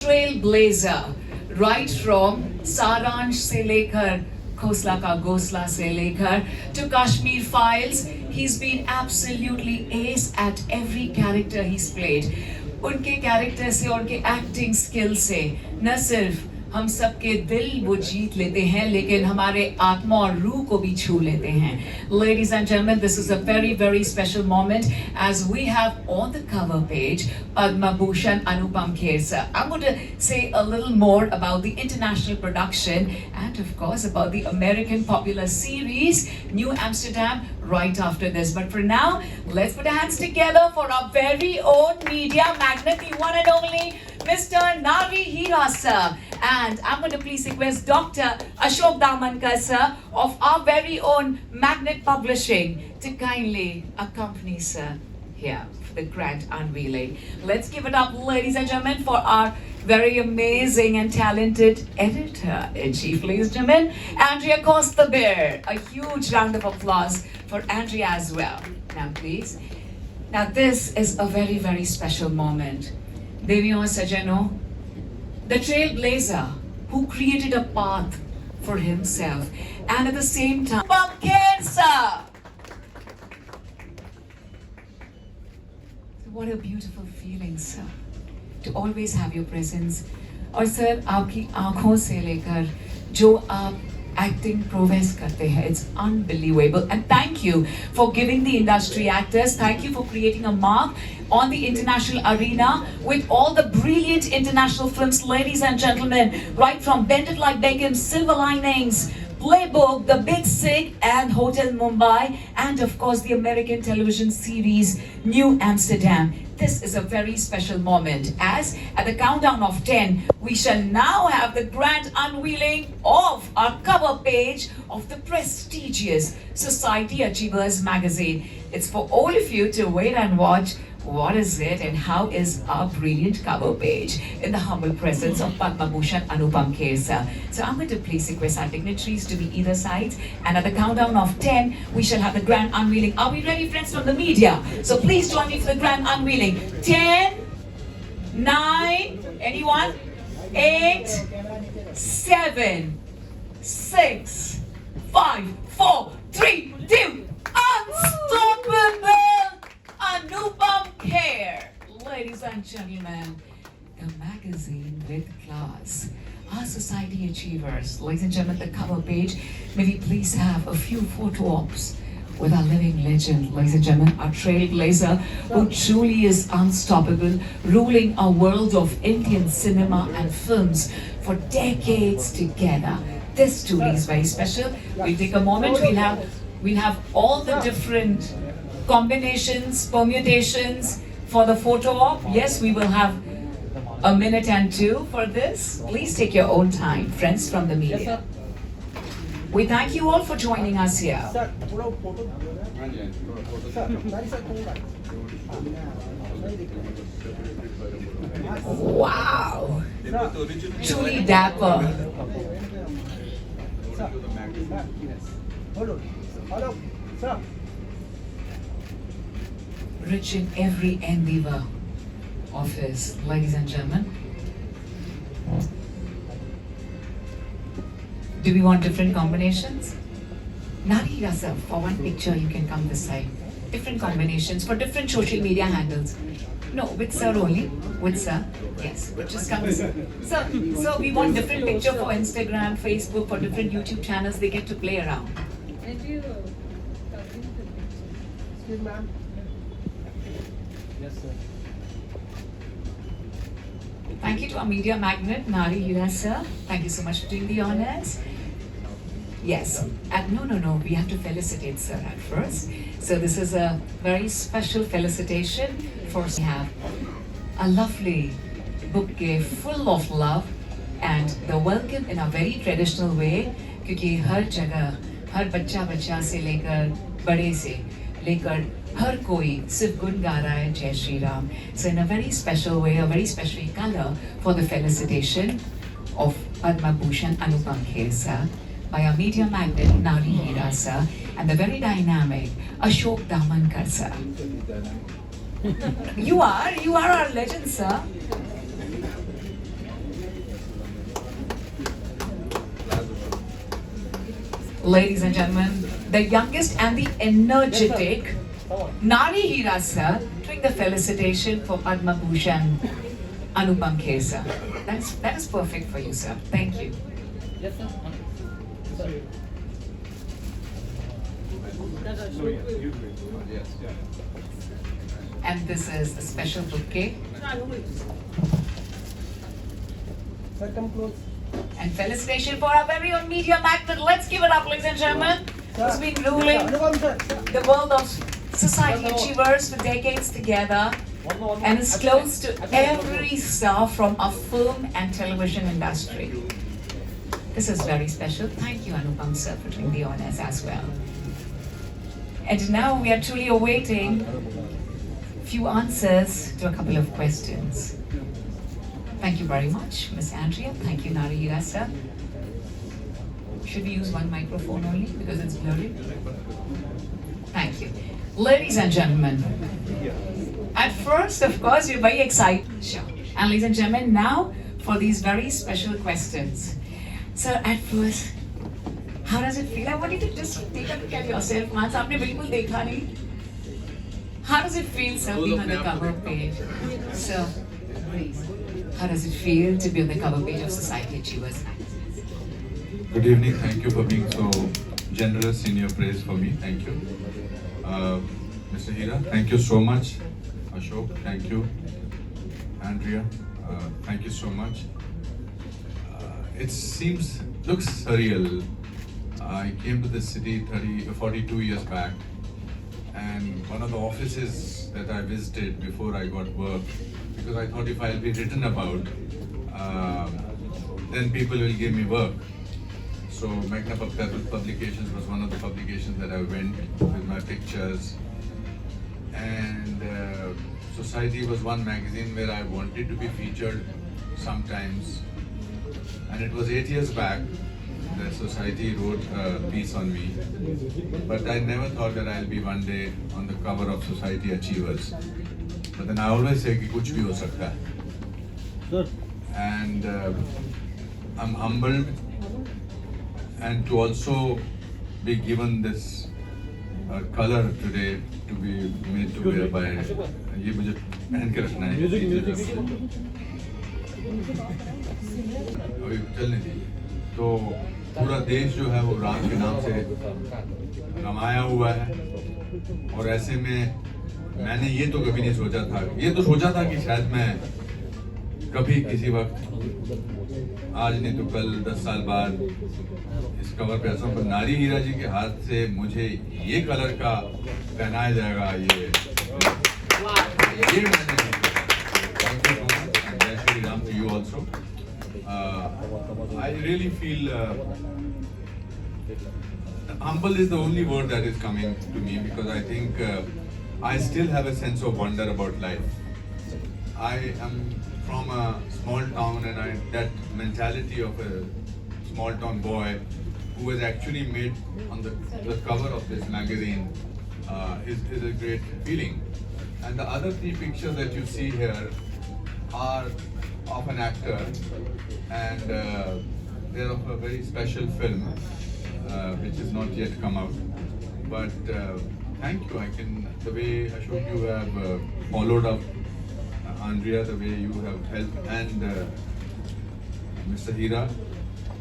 trailblazer, right from Saransh se lekar Khosla ka Gosla se lekar to Kashmir Files. He's been absolutely ace at every character he's played. उनके character से और उनके acting skill से न सिर्फ हम सबके दिल वो जीत लेते हैं लेकिन हमारे आत्मा और रूह को भी छू लेते हैं. Ladies and gentlemen, this is a very very special moment as we have on the cover page Padma Bhushan Anupam Kher sir. I'm going to say a little more about the international production and of course about the American popular series New Amsterdam right after this. But for now, let's put our hands together for our very own media magnet, the one and only Mr. Nari Hira sir. And I'm going to please request Dr. Ashok Damankar sir of our very own Magnet Publishing to kindly accompany sir here for the grand unveiling. Let's give it up, ladies and gentlemen, for our very amazing and talented editor-in-chief, ladies and gentlemen, Andrea Costa-Bear. A huge round of applause for Andrea as well. Now, please. Now, this is a very, very special moment. Deviyon Sajano, the trailblazer who created a path for himself and at the same time, Kher sir. What a beautiful feeling, sir, to always have your presence. और sir आपकी आँखों से लेकर जो आप acting prowess करते हैं, it's unbelievable. And thank you for giving the industry actors, thank you for creating a mark on the international arena with all the brilliant international films, ladies and gentlemen, right from Bend It Like Beckham, Silver Linings, Playbook, The Big Sick, and Hotel Mumbai, and of course the American television series New Amsterdam. This is a very special moment as at the countdown of 10, we shall now have the grand unveiling of our cover page of the prestigious Society Achievers magazine. It's for all of you to wait and watch. What is it and how is our brilliant cover page in the humble presence of Padma Bhushan Anupam Kher sir. So I'm going to please request our dignitaries to be either sides, and at the countdown of 10 we shall have the grand unveiling. Are we ready, friends from the media? So please join me for the grand unveiling. 10, 9, anyone? 8, 7, 6, 5, 4, 3, 2, unstoppable Anupam Kher. Ladies and gentlemen, the magazine with class. Our society achievers. Ladies and gentlemen, the cover page. May we please have a few photo ops with our living legend, ladies and gentlemen, our trailblazer who truly is unstoppable, ruling a world of Indian cinema and films for decades together. This truly is very special. We'll take a moment. We'll have all the different combinations, permutations for the photo op. Yes, we will have a minute and two for this. Please take your own time, friends from the media. We thank you all for joining us here. Wow! Truly dapper. Rich in every endeavor of his, ladies and gentlemen. Do we want different combinations? Nari Rasa, for one picture you can come this side. Different combinations for different social media handles. No, with sir only. With sir. Yes, just come this side. So we want different picture for Instagram, Facebook, for different YouTube channels. They get to play around. Excuse ma'am. Yes, sir. Thank you to our media magnet, Nari Hira sir. Thank you so much for doing the honors. Yes, and no, we have to felicitate sir at first. So this is a very special felicitation for we have a lovely bouquet full of love and the welcome in a very traditional way. क्योंकि हर जगह हर बच्चा से लेकर बड़े से लेकर हर कोई सिर्फ गुन गा रहा है जय Shri Ram. So in a very special way, a very special color for the felicitation of Padma Bhushan Anupam Kher sir by our media magnet Nari Hira sir and the very dynamic Ashok Damankar sir. You are our legend, sir. Ladies and gentlemen, the youngest and the energetic Nari Hira sir doing the felicitation for Padma Bhushan Anupam Kher sir. That is perfect for you, sir. Thank you. Yes, sir. And this is a special bouquet. Come close. And felicitation for our very own media magnet. Let's give it up, ladies and gentlemen. Who's been ruling the world of society achievers for decades together and is close to every star from our film and television industry. This is very special. Thank you, Anupam sir, for doing the honors as well. And now we are truly awaiting few answers to a couple of questions. Thank you very much, Miss Andrea. Thank you, Nari Hira sir. Should we use one microphone only because it's blurry? Thank you. Ladies and gentlemen, at first, of course, you're very excited. Sure. And ladies and gentlemen, now for these very special questions. So at first, how does it feel? I want you to just take a look at yourself. Once आपने बिल्कुल देखा नहीं. How does it feel, sir, being on the cover page? So, please, how does it feel to be on the cover page of Society Achievers? Good evening. Thank you for being so generous in your praise for me. Thank you. Mr. Hira, thank you so much. Ashok, thank you. Andrea, thank you so much. It looks surreal. I came to this city 42 years back, and one of the offices that I visited before I got work, because I thought if I'll be written about, then people will give me work. So Magna Publications was one of the publications that I went with my pictures, and Society was one magazine where I wanted to be featured sometimes, and it was 8 years back that Society wrote a piece on me, but I never thought that I'll be one day on the cover of Society Achievers. But then I always say कि कुछ भी हो सकता है, and I'm humbled, and to also be given this color today to be made to wear by ये मुझे पहन के रखना है अभी चलने दीजिए. तो पूरा देश जो है वो राम के नाम से रमाया हुआ है, और ऐसे में मैंने ये तो कभी नहीं सोचा था, ये तो सोचा था कि शायद मैं कभी किसी वक्त, आज नहीं तो कल 10 साल बाद इस कवर पे ऐसा, पर नारी हीरा जी के हाथ से मुझे ये कलर का पहनाया जाएगा, ये मैंने जय Shri Ram to you also. I really feel humble is the only word that is coming to me, because I think I still have a sense of wonder about life. I am from a small town, and that mentality of a small town boy who was actually made on the cover of this magazine is a great feeling. And the other 3 pictures that you see here are of an actor, and they're of a very special film which is not yet come out. But thank you. The way Ashok, you have followed up Andrea, the way you have helped, and Mr. Hira,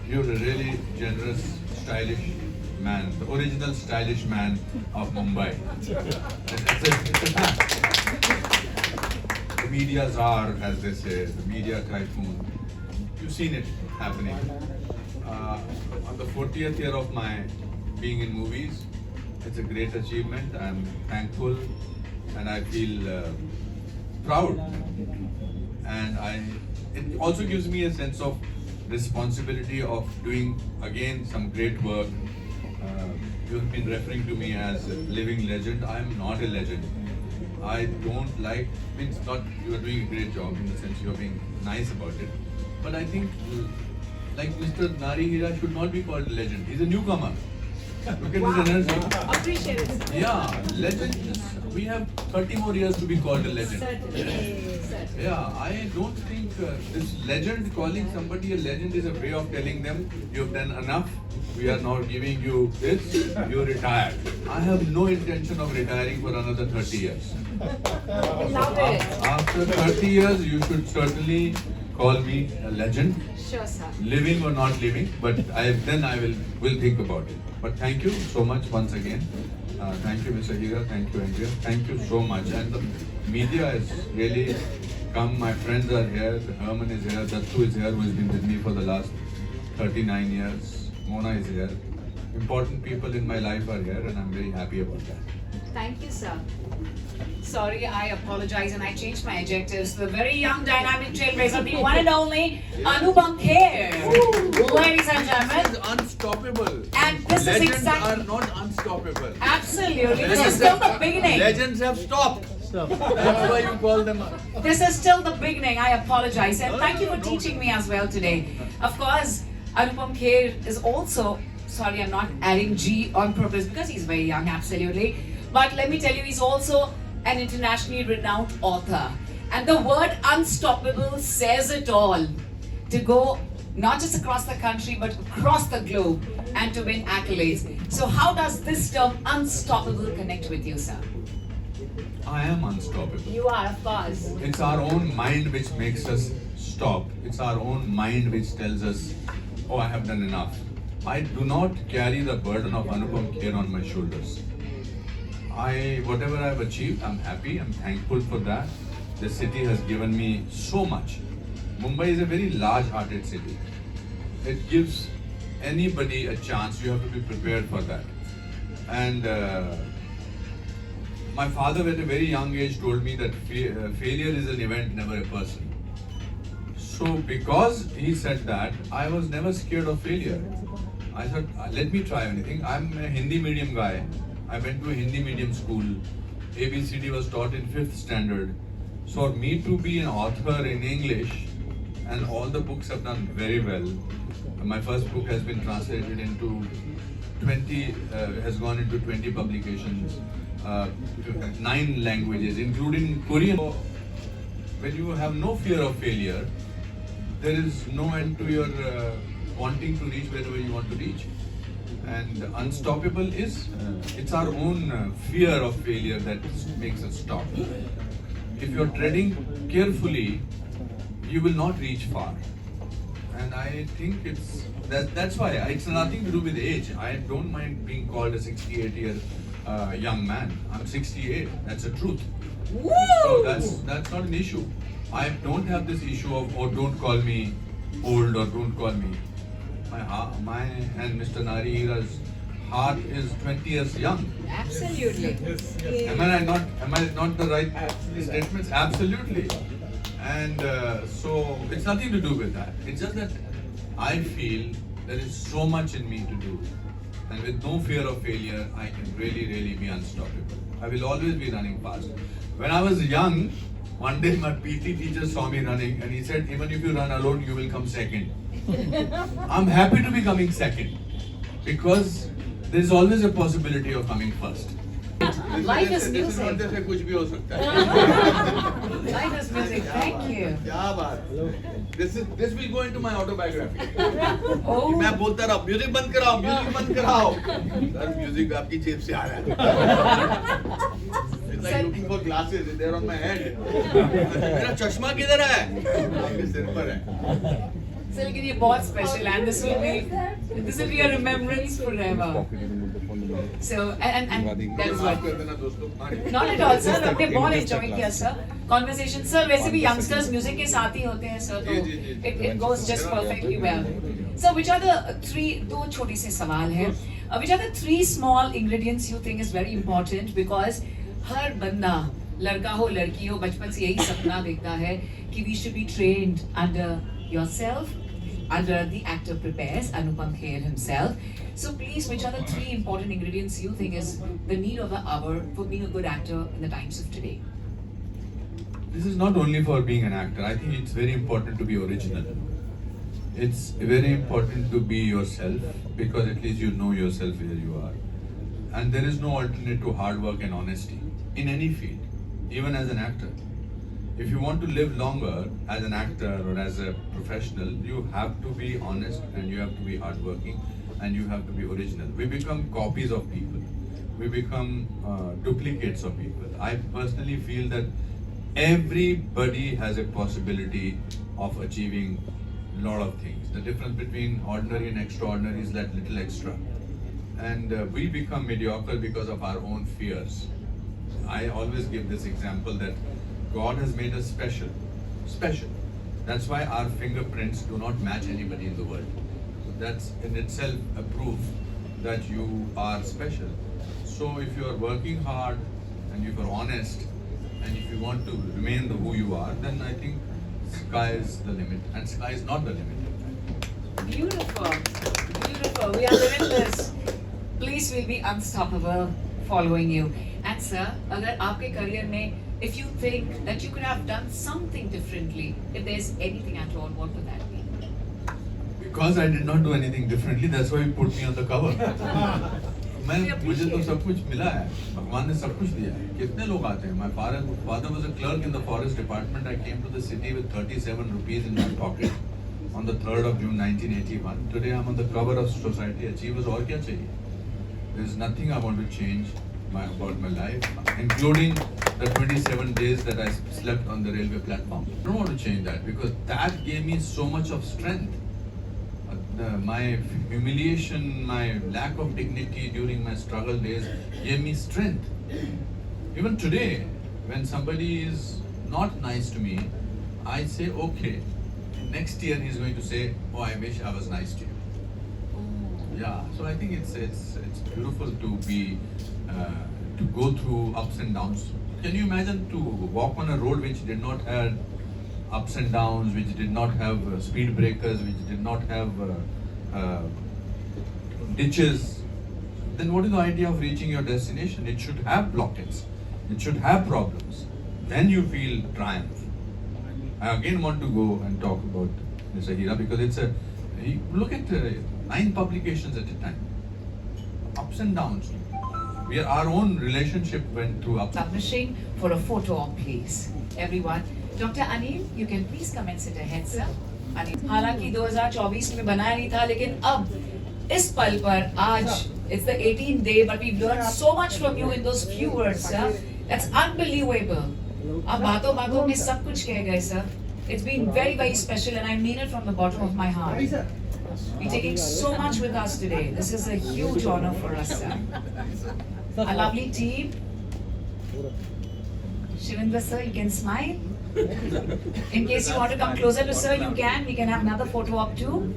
you're a really generous, stylish man, the original stylish man of Mumbai. The media czar, as they say, the media typhoon. You've seen it happening. On the 40th year of my being in movies, it's a great achievement. I'm thankful, and I feel proud. And it also gives me a sense of responsibility of doing again some great work. You've been referring to me as a living legend. I'm not a legend. I don't like, it's not, you are doing a great job in the sense you're being nice about it. But I think, like Mr. Nari Hira should not be called a legend. He's a newcomer. Look at this energy. Appreciate it, sir. Yeah, legends. We have 30 more years to be called a legend. Certainly. Yeah, I don't think this legend, calling somebody a legend, is a way of telling them you've done enough. We are not giving you this. You retire. I have no intention of retiring for another 30 years. Love it. After 30 years, you should certainly call me a legend. Sure, sir. Living or not living, but then I will think about it. But thank you so much once again. Thank you, Mr. Hira. Thank you, Andrea. Thank you so much. And the media has really come. My friends are here. Herman is here. Dattu is here, who has been with me for the last 39 years. Mona is here. Important people in my life are here, and I'm very happy about that. Thank you, sir. Sorry, I apologize and I changed my adjectives. The very young, dynamic trailblazer, the one and only Anupam Kher. Ladies and gentlemen. This is unstoppable. And this Legends is exactly. are not unstoppable. Absolutely. This is still the beginning. Legends have stopped. That's why you call them. This is still the beginning. I apologize. And thank you for teaching me as well today. Of course, Anupam Kher is also, sorry, I'm not adding G on purpose because he's very young, absolutely. But let me tell you, he's also an internationally renowned author. And the word unstoppable says it all. To go not just across the country, but across the globe and to win accolades. So how does this term unstoppable connect with you, sir? I am unstoppable. You are, of course. It's our own mind which makes us stop. It's our own mind which tells us, oh, I have done enough. I do not carry the burden of Anupam Kher on my shoulders. Whatever I've achieved, I'm happy, I'm thankful for that. The city has given me so much. Mumbai is a very large-hearted city. It gives anybody a chance. You have to be prepared for that. And my father at a very young age told me that failure is an event, never a person. So because he said that, I was never scared of failure. I thought, let me try anything. I'm a Hindi medium guy. I went to a Hindi medium school. ABCD was taught in 5th standard. So for me to be an author in English, and all the books have done very well. My first book has been translated into 20, has gone into 20 publications, 9 languages, including Korean. When you have no fear of failure, there is no end to your wanting to reach wherever you want to reach. And unstoppable is, it's our own fear of failure that makes us stop. If you're treading carefully, you will not reach far. And I think that's why it's nothing to do with age. I don't mind being called a 68-year young man. I'm 68. That's the truth. Woo! So that's not an issue. I don't have this issue of, oh, don't call me old or don't call me. My and Mr. Nari Hira's heart is 20 years young. Absolutely. Am I not the right statements? Absolutely. And so it's nothing to do with that. It's just that I feel there is so much in me to do. And with no fear of failure, I can really, really be unstoppable. I will always be running fast. When I was young, one day my PT teacher saw me running and he said, even if you run alone, you will come second. I'm happy to be coming second because there is always a possibility of coming first. Life is This is not music. जैसे कुछ भी हो सकता है. Life is music. Thank you. क्या बात? This will go into my autobiography. Oh. मैं बोलता रहा म्यूजिक बंद कराओ. सर म्यूजिक आपकी जेब से आ रहा है. It's like looking for glasses. They're on my head. मेरा चश्मा किधर है? मेरे सिर पर है. So लेकिन ये बहुत special and this will be a remembrance forever. So and that is what. Not at all, sir. हमने बहुत enjoy किया, sir. Conversation, sir. वैसे भी youngsters music के साथ ही होते हैं, sir. तो it goes just perfectly well. So which are the दो छोटी से सवाल हैं. Which are the 3 small ingredients you think is very important because हर बंदा लड़का हो लड़की हो बचपन से यही सपना देखता है कि we should be trained under yourself, under the actor prepares, Anupam Kher himself. So please, which are the 3 important ingredients you think is the need of the hour for being a good actor in the times of today? This is not only for being an actor. I think it's very important to be original. it's very important to be yourself, because at least you know yourself where you are. And there is no alternate to hard work and honesty in any field, even as an actor. If you want to live longer as an actor or as a professional, you have to be honest and you have to be hardworking and you have to be original. We become copies of people. We become duplicates of people. I personally feel that everybody has a possibility of achieving a lot of things. The difference between ordinary and extraordinary is that little extra. And we become mediocre because of our own fears. I always give this example that God has made us special. Special. That's why our fingerprints do not match anybody in the world. So that's in itself a proof that you are special. So if you are working hard and if you are honest and if you want to remain who you are, then I think sky is the limit, and sky is not the limit. Beautiful, beautiful. We are limitless. Please, we'll be unstoppable following you. And sir, अगर आपके career में, if you think that you could have done something differently, if there's anything at all, what would that be? Because I did not do anything differently, that's why you put me on the cover. मुझे तो सब कुछ मिला है, भगवान ने सब कुछ दिया है. कितने लोग आते हैं? My father was a clerk in the forest department. I came to the city with 37 rupees in my pocket on the 3rd of June 1981. Today I'm on the cover of Society Achievers. और क्या चाहिए? There's nothing I want to change about my life, including the 27 days that I slept on the railway platform. I don't want to change that because that gave me so much of strength. My humiliation, my lack of dignity during my struggle days gave me strength. Even today, when somebody is not nice to me, I say, okay, next year he's going to say, oh, I wish I was nice to you. Yeah, so I think it's beautiful to be to go through ups and downs. Can you imagine to walk on a road which did not have ups and downs, which did not have speed breakers, which did not have ditches? Then what is the idea of reaching your destination? It should have blockades. It should have problems. Then you feel triumph. I again want to go and talk about Mr. Hira because it's a look at 9 publications at a time. Ups and downs. Our own relationship went through ups. Publishing for a photo op, please. Everyone. Dr. Anil, you can please come and sit ahead, sir. Anil. हालांकि 2024 में बनाया नहीं था, लेकिन अब इस पल पर आज it's the 18th day, but we've learned so much from you in those few words, sir. That's unbelievable. आप बातों बातों में सब कुछ कह गए, sir. It's been very, very special, and I mean it from the bottom of my heart. You're taking so much with us today. This is a huge honor for us, sir. A lovely team. Shivendra, sir, you can smile. In case you want to come closer to sir, you can. We can have another photo op too.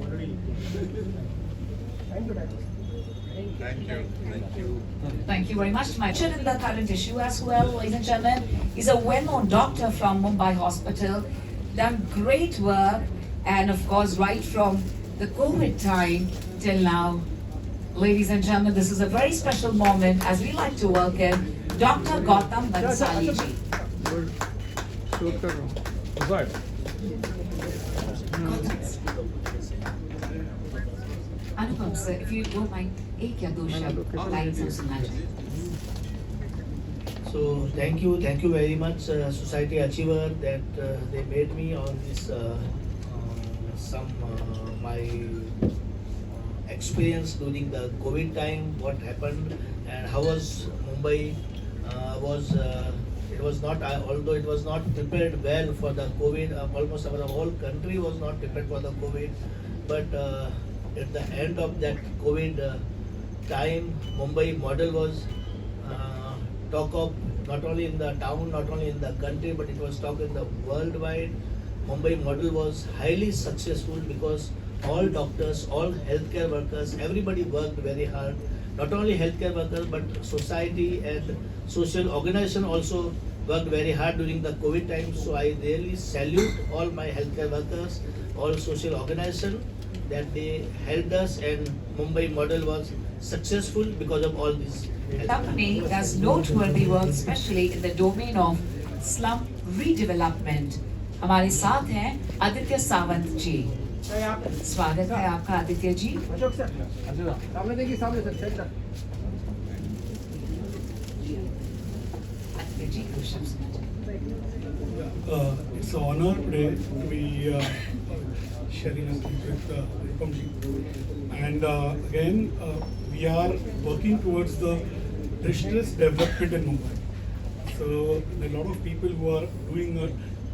Thank you. Thank you. Thank you very much. My in the current issue as well, ladies and gentlemen. He's a well-known doctor from Mumbai Hospital. Done great work, and of course, right from the COVID time till now. Ladies and gentlemen, this is a very special moment as we like to welcome Dr. Gautam Bansali ji. Anupam sir, if you don't mind, एक या दो शब्द lines हम सुनना चाहेंगे. So thank you very much, Society Achiever, that they made me on this my experience during the COVID time, what happened and how was Mumbai it was not, although it was not prepared well for the COVID, almost our whole country was not prepared for the COVID, but at the end of that COVID time, Mumbai model was talk of not only in the town, not only in the country, but it was talk in the worldwide. Mumbai model was highly successful because all doctors, all healthcare workers, everybody worked very hard. Not only healthcare workers, but society and social organization also worked very hard during the COVID time. So I really salute all my healthcare workers, all social organization that they helped us, and Mumbai model was successful because of all this. The company does noteworthy work, especially in the domain of slum redevelopment. हमारे साथ हैं आदित्य सावंत जी. Sir यहाँ पे स्वागत है आपका Aditya ji. Ashok sir सामने देखिए, सामने सर सेंटर। आदित्य जी कुछ शब्द सुना चाहिए। It's an honor today to be sharing a speech with Anupam ji. And again, we are working towards the district development in Mumbai. So there are a lot of people who are doing a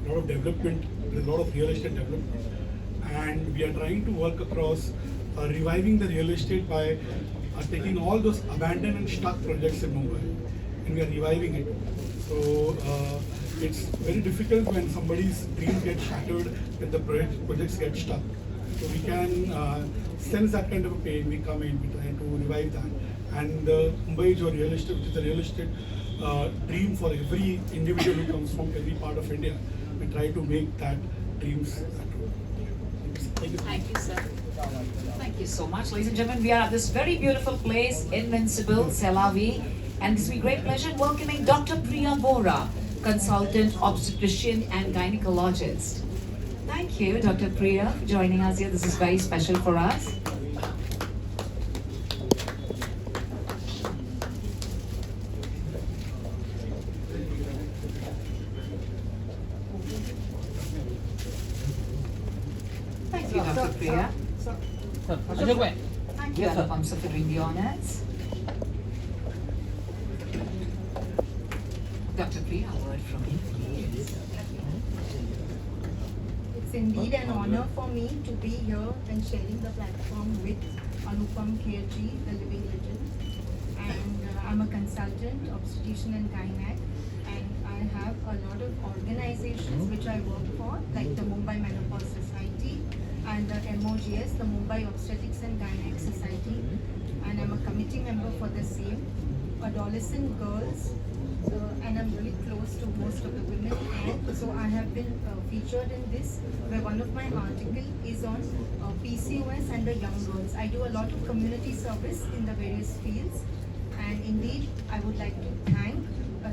lot of development, a lot of real estate development. And we are trying to work across reviving the real estate by taking all those abandoned and stuck projects in Mumbai. And we are reviving it. So it's very difficult when somebody's dreams get shattered, when the projects get stuck. So we can sense that kind of a pain. We come in, we try to revive that. And Mumbai is a real estate, which is a real estate dream for every individual who comes from every part of India. We try to make that dreams true. Thank you. Thank you, sir. Thank you so much, ladies and gentlemen. We are at this very beautiful place, Invincible, Selavi, and it's been great pleasure welcoming Dr. Priya Bora, consultant obstetrician and gynecologist. Thank you, Dr. Priya, for joining us here. This is very special for us. Thank you, Dr. Priya. Ashok भाई Thank you, Anupam, sir, for doing the honors. Dr. Priya, a word from you, please. It's indeed an honor for me to be here and sharing the platform with Anupam Kherji, the living legend. And I'm a consultant, obstetrician and gynac, and I have a lot of organizations which I work for, like the Mumbai Menopause Society and the MOGS, the Mumbai Obstetrics and Gynac Society, and I'm a committee member for the same. Adolescent girls, and I'm really close to most of the women, and so I have been featured in this, where one of my article is on PCOS and the young girls. I do a lot of community service in the various fields, and indeed I would like to thank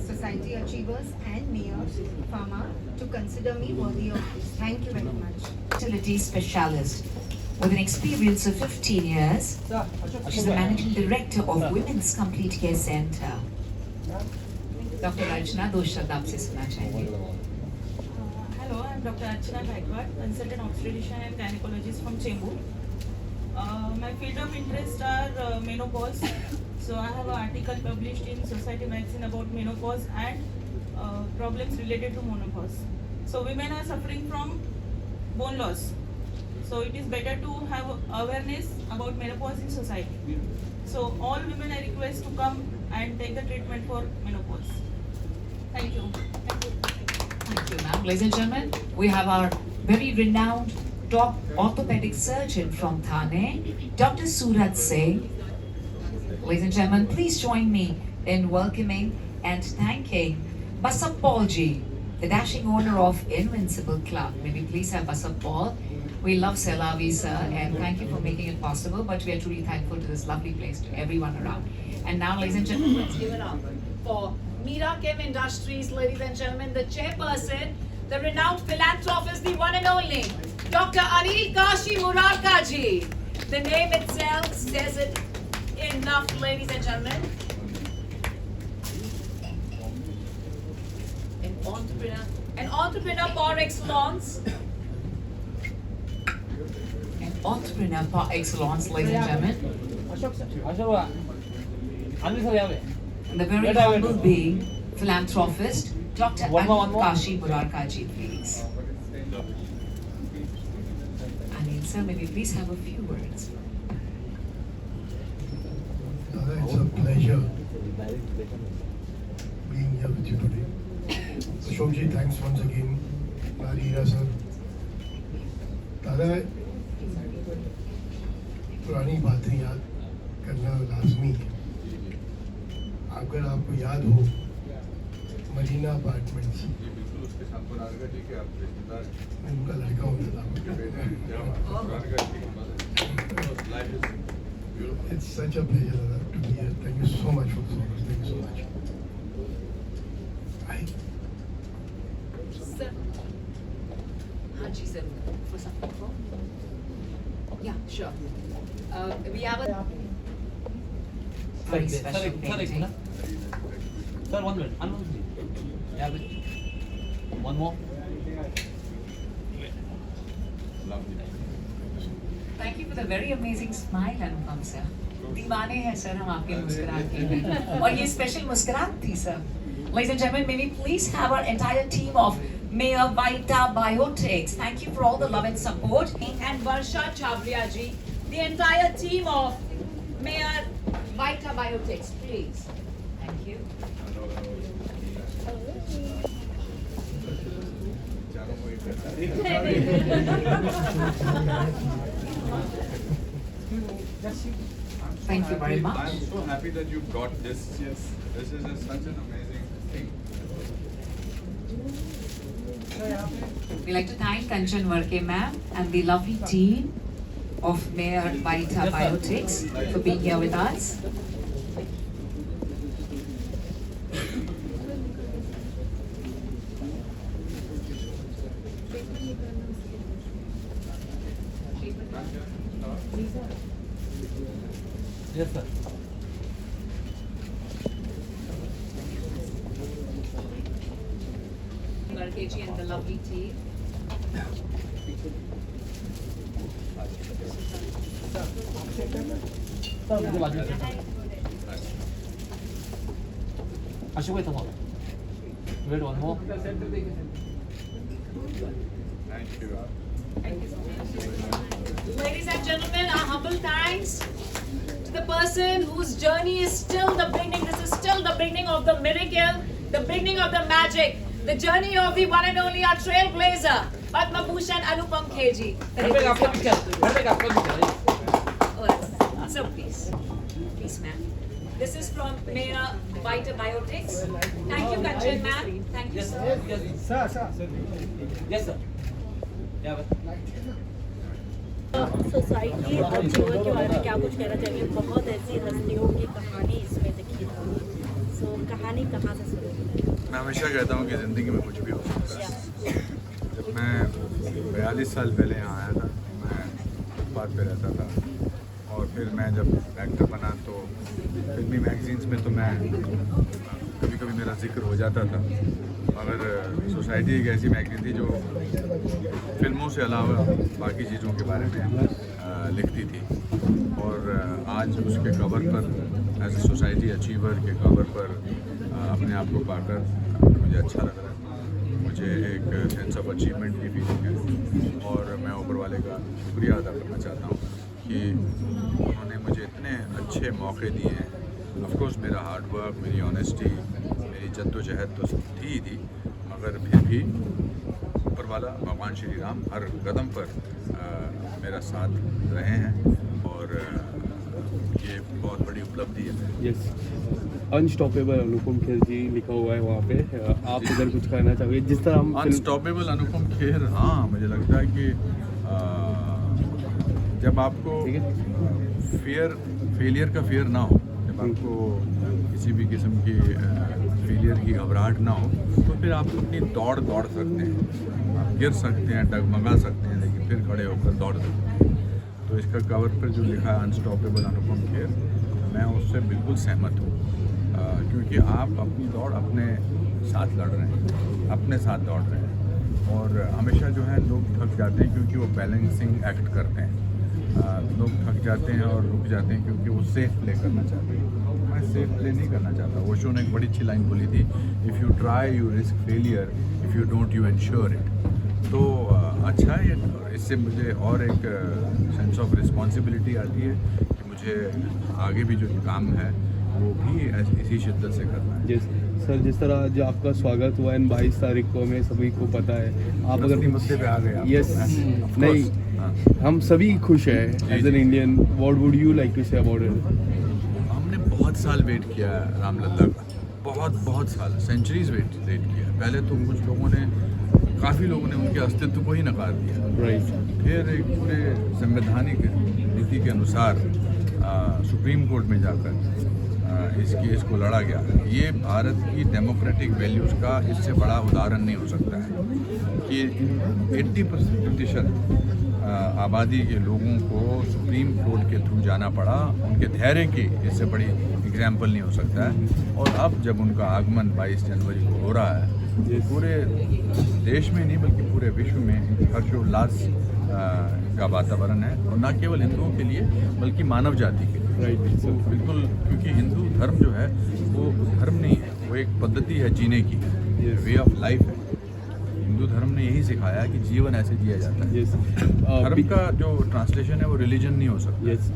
Society Achievers and Mayor Pharma to consider me worthy of this. Thank you very much. Fertility specialist with an experience of 15 years. Sir Ashok She's the managing director of Women's Complete Care Center. Dr. Archana, दो शब्द आपसे सुनना चाहेंगे. Hello, I'm Dr. Archana Gaikwad, consultant obstetrician and gynecologist from Chembur. My field of interest are menopause. So I have an article published in Society magazine about menopause and problems related to menopause. So women are suffering from bone loss. So it is better to have awareness about menopause in society. So all women I request to come and take the treatment for menopause. Thank you. Thank you, ma'am. Ladies and gentlemen, we have our very renowned top orthopedic surgeon from Thane, Dr. Surat Singh. Ladies and gentlemen, please join me in welcoming and thanking Basap Paul ji, the dashing owner of Invincible Club. May we please have Basap Paul. We love Selavi, sir, and thank you for making it possible, but we are truly thankful to this lovely place, to everyone around. And now, ladies and gentlemen, let's give it up for Mira Kim Industries, ladies and gentlemen, the chairperson, the renowned philanthropist, the one and only, Dr. Anil Kashi Murarka ji. The name itself says it enough, ladies and gentlemen. An entrepreneur par excellence. An entrepreneur par excellence, ladies and gentlemen. Ashok भाई Anil sir यहाँ पे And the very humble being, philanthropist, Dr. One more. Kashi Murarka ji, please. Anil sir, may we please have a few words. It's a pleasure being here with you today. Ashok ji, thanks once again. Narira sir. दादा पुरानी बातें याद करना लाजमी है. अगर आपको याद हो मरीना अपार्टमेंट्स, मैं उनका लड़का होता था. It's such a pleasure to be here. Thank you so much for this honor. Thank you so much. Sir. Haji sir, for some info. Yeah, sure. We have a sir very sir special एक sir एक painting. ना sir 1 minute Anupam ji have it one more Thank you for the very amazing smile, Anupam sir. दीवाने हैं sir हम आपके मुस्कुराहट के और ये स्पेशल मुस्कुराहट थी sir. Ladies and gentlemen, may we please have our entire team of Mayor Vita Biotics. Thank you for all the love and support. And Varsha Chavriya ji, the entire team of Mayor Vita Biotics, please. Thank you. Thank you very much. I'm so happy that you got this. Yes. This is such an amazing thing. We'd like to thank Kanchan Varke ma'am and the lovely team of Mayor Vita Biotics for being here with us. yes sir Varke ji and the lovely team. Sir मुझे बाजू से Ashok wait one more Thank you. Ladies and gentlemen, our humble thanks to the person whose journey is still the beginning. This is still the beginning of the miracle, the beginning of the magic, the journey of the one and only our trailblazer, Padma Bhushan Anupam Kher. घर पे आपका picture Oh, so please, ma'am. This is from Mayor Vita Biotics. Thank you, Kanchan ma'am. Thank you, yes sir. yes sir yeah society और जीवन के बारे में क्या कुछ कहना चाहिए? बहुत ऐसी हस्तियों की कहानी इसमें दिखी है. सो कहानी कहाँ से शुरू हुई? मैं हमेशा कहता हूँ कि ज़िंदगी में कुछ भी हो सकता है. जब मैं 42 साल पहले यहाँ आया था, मैं फुटपाथ पे रहता था और फिर मैं जब एक्टर बना तो फिल्मी मैगजीन्स में तो मैं कभी कभी मेरा जिक्र हो जाता था. मगर सोसाइटी एक ऐसी मैगजीन थी जो फिल्मों से अलावा बाकी चीज़ों के बारे में लिखती थी और आज उसके कवर पर एज ए सोसाइटी अचीवर के कवर पर अपने आप को पाकर मुझे अच्छा लग रहा है. मुझे एक सेंस ऑफ अचीवमेंट की फीलिंग है और मैं ऊपर वाले का शुक्रिया अदा करना चाहता हूँ कि उन्होंने मुझे इतने अच्छे मौके दिए हैं. ऑफकोर्स मेरा हार्ड वर्क, मेरी ऑनेस्टी, मेरी जद्दोजहद तो थी मगर फिर भी ऊपर वाला भगवान श्री राम हर कदम पर मेरा साथ रहे हैं और ये बहुत बड़ी उपलब्धि है. यस अनस्टॉपेबल अनुपम खेर जी लिखा हुआ है वहाँ पे. आप इधर कुछ कहना चाहोगे जिस तरह हम अनस्टॉपेबल अनुपम खेर? हाँ, मुझे लगता है कि जब आपको फेलियर का फेयर ना हो, जब आपको किसी भी किस्म की फेलियर की घबराहट ना हो तो फिर आप अपनी दौड़ सकते हैं. आप गिर सकते हैं, डगमगा सकते हैं, लेकिन फिर खड़े होकर दौड़ सकते हैं. तो इसका कवर पर जो लिखा है अनस्टॉपेबल अनुपम खेर, मैं उससे बिल्कुल सहमत हूँ क्योंकि आप अपनी दौड़ अपने साथ लड़ रहे हैं, अपने साथ दौड़ रहे हैं और हमेशा जो है लोग थक जाते हैं क्योंकि वो बैलेंसिंग एक्ट करते हैं. लोग थक जाते हैं और रुक जाते हैं क्योंकि वो सेफ प्ले करना चाहते हैं. मैं सेफ प्ले नहीं करना चाहता. वो शो ने एक बड़ी अच्छी लाइन बोली थी, if you try you risk failure, if you don't you ensure it. तो अच्छा है, इससे मुझे और एक सेंस ऑफ रिस्पॉन्सिबिलिटी आती है कि मुझे आगे भी जो काम है वो भी इसी शिद्दत से करना है. यस सर, जिस तरह आज आपका स्वागत हुआ है 22 तारीख को, हमें सभी को पता है. आप अगर मुद्दे पे आ गए. यस नहीं, हम सभी खुश हैं as an Indian. What would you like to say about it? हमने बहुत साल वेट किया रामलला का, बहुत साल, सेंचुरीज वेट किया. पहले तो कुछ लोगों ने, काफ़ी लोगों ने उनके अस्तित्व को ही नकार दिया. राइट. फिर एक पूरे संवैधानिक नीति के अनुसार सुप्रीम कोर्ट में जाकर इस केस को लड़ा गया. ये भारत की डेमोक्रेटिक वैल्यूज़ का इससे बड़ा उदाहरण नहीं हो सकता है कि 80% आबादी के लोगों को सुप्रीम कोर्ट के थ्रू जाना पड़ा, उनके धैर्य की इससे बड़ी एग्जाम्पल नहीं हो सकता है। और अब जब उनका आगमन 22 जनवरी को हो रहा है तो पूरे देश में नहीं बल्कि पूरे विश्व में हर्षोल्लास का वातावरण है, और न केवल हिंदुओं के लिए बल्कि मानव जाति के लिए। राइट, तो बिल्कुल, क्योंकि हिंदू धर्म जो है वो धर्म नहीं है, वो एक पद्धति है जीने की, वे ऑफ लाइफ है। हिंदू धर्म ने यही सिखाया है कि जीवन ऐसे जिया जाता है। धर्म का जो ट्रांसलेशन है वो रिलीजन नहीं हो सकता। यस,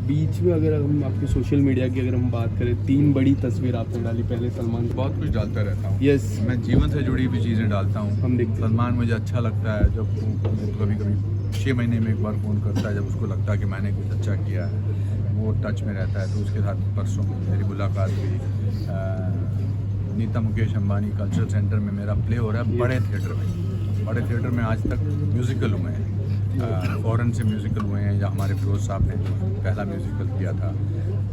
बीच में अगर हम आपके सोशल मीडिया की अगर हम बात करें, 3 बड़ी तस्वीर आपने डाली। पहले सलमान, बहुत कुछ डालता रहता हूँ। यस, मैं जीवन से जुड़ी हुई चीज़ें डालता हूँ। हम देखते हैं। सलमान मुझे अच्छा लगता है जब कभी कभी 6 महीने में एक बार फ़ोन करता है, जब उसको लगता है कि मैंने कुछ अच्छा किया है, वो टच में रहता है। तो उसके साथ परसों मेरी मुलाकात हुई। नीता मुकेश अंबानी कल्चरल सेंटर में मेरा प्ले हो रहा है, बड़े थिएटर में। बड़े थिएटर में आज तक म्यूज़िकल हुए हैं, फॉरेन से म्यूज़िकल हुए हैं, या हमारे फिरोज साहब ने पहला म्यूज़िकल किया था।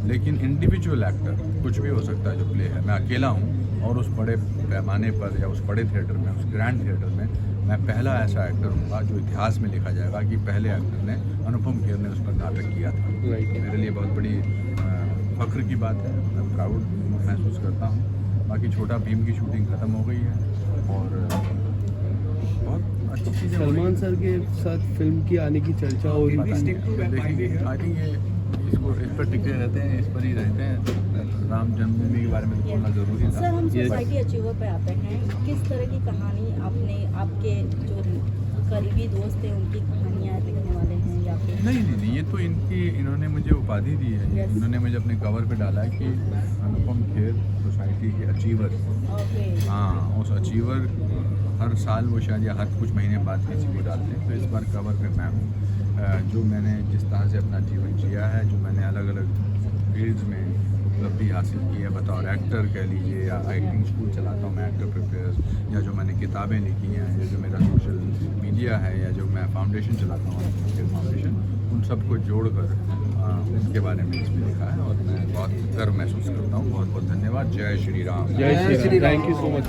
लेकिन इंडिविजुअल एक्टर कुछ भी हो सकता है जो प्ले है। मैं अकेला हूँ और उस बड़े पैमाने पर या उस बड़े थिएटर में, उस ग्रैंड थिएटर में मैं पहला ऐसा एक्टर हूँगा जो इतिहास में लिखा जाएगा कि पहले एक्टर ने, अनुपम खेर ने उस पर नाटक किया था। मेरे लिए बहुत बड़ी फ़ख्र की बात है, मैं प्राउड महसूस करता हूँ। बाकी छोटा भीम की शूटिंग ख़त्म हो गई है और बहुत अच्छी चीज़ें। सलमान सर के साथ फिल्म की आने की चर्चा हो रही है। देखेंगे, आई थिंक ये इस पर टिके रहते हैं, इस पर ही रहते हैं। राम जन्मभूमि के बारे में तो बोलना ज़रूरी था। सर, हम सोसाइटी अचीवर पे आते हैं। किस तरह की कहानी आपने, आपके जो करीबी दोस्त हैं उनकी कहानियाँ लिखने वाले हैं या फिर? नहीं, ये तो इन्होंने मुझे उपाधि दी है। इन्होंने मुझे अपने कवर पे डाला है कि अनुपम खेर सोसाइटी के अचीवर। हाँ, उस अचीवर हर साल वो शायद या हर कुछ महीने बाद किसी को डालते हैं। तो इस बार कवर पे मैं हूँ। जो मैंने जिस तरह से अपना जीवन जिया है, जो मैंने अलग अलग फील्ड्स में उपलब्धि हासिल की है, बतौर एक्टर कह लीजिए, या एक्टिंग स्कूल चलाता हूँ मैं, एक्टर प्रिपेयर्स, या जो मैंने किताबें लिखी हैं, या जो मेरा सोशल मीडिया है, या जो मैं फाउंडेशन चलाता हूँ फाउंडेशन, उन सबको जोड़कर उनके बारे में इसमें लिखा है और मैं बहुत गर्व महसूस करता हूँ। बहुत बहुत धन्यवाद। जय श्री राम। जय Shri Ram. Thank you so much.